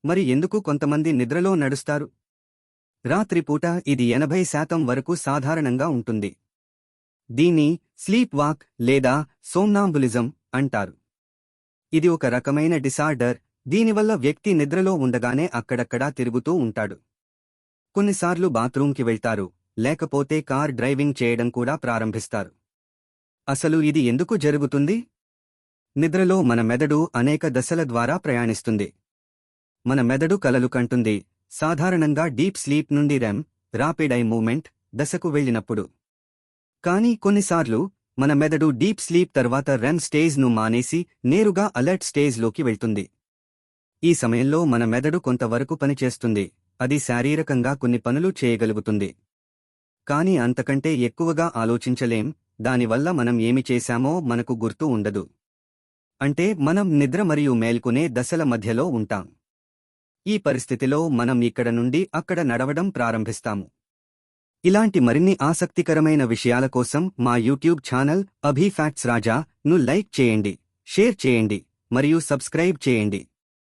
మరి ఎందుకు కొంతమంది నిద్రలో నడుస్తారు? రాత్రిపూట ఇది 80% వరకు సాధారణంగా ఉంటుంది. దీన్ని స్లీప్ వాక్ లేదా సోమ్నాంబులిజం అంటారు. ఇది ఒక రకమైన డిసార్డర్. దీనివల్ల వ్యక్తి నిద్రలో ఉండగానే అక్కడక్కడా తిరుగుతూ ఉంటాడు. కొన్నిసార్లు బాత్రూంకి వెళ్తారు, లేకపోతే కార్ డ్రైవింగ్ చేయడం కూడా ప్రారంభిస్తారు. అసలు ఇది ఎందుకు జరుగుతుంది? నిద్రలో మన మెదడు అనేక దశల ద్వారా ప్రయాణిస్తుంది. మన మెదడు కలలు కంటుంది, సాధారణంగా డీప్ స్లీప్ నుండి రెమ్ రాపిడ్ ఐ మూవ్మెంట్ దశకు వెళ్ళినప్పుడు. కానీ కొన్నిసార్లు మన మెదడు డీప్ స్లీప్ తర్వాత రెమ్ స్టేజ్ను మానేసి నేరుగా అలర్ట్ స్టేజ్లోకి వెళ్తుంది. ఈ సమయంలో మన మెదడు కొంతవరకు పనిచేస్తుంది, అది శారీరకంగా కొన్ని పనులు చేయగలుగుతుంది. కానీ అంతకంటే ఎక్కువగా ఆలోచించలేం. దానివల్ల మనం ఏమి చేశామో మనకు గుర్తు ఉండదు. అంటే మనం నిద్ర మరియు మేల్కొనే దశల మధ్యలో ఉంటాం. ఈ పరిస్థితిలో మనం ఇక్కడ నుండి అక్కడ నడవడం ప్రారంభిస్తాము. ఇలాంటి మరిన్ని ఆసక్తికరమైన విషయాల కోసం మా యూట్యూబ్ ఛానల్ అభి ఫ్యాక్ట్స్ రాజా ను లైక్ చేయండి, షేర్ చేయండి మరియు సబ్స్క్రైబ్ చేయండి.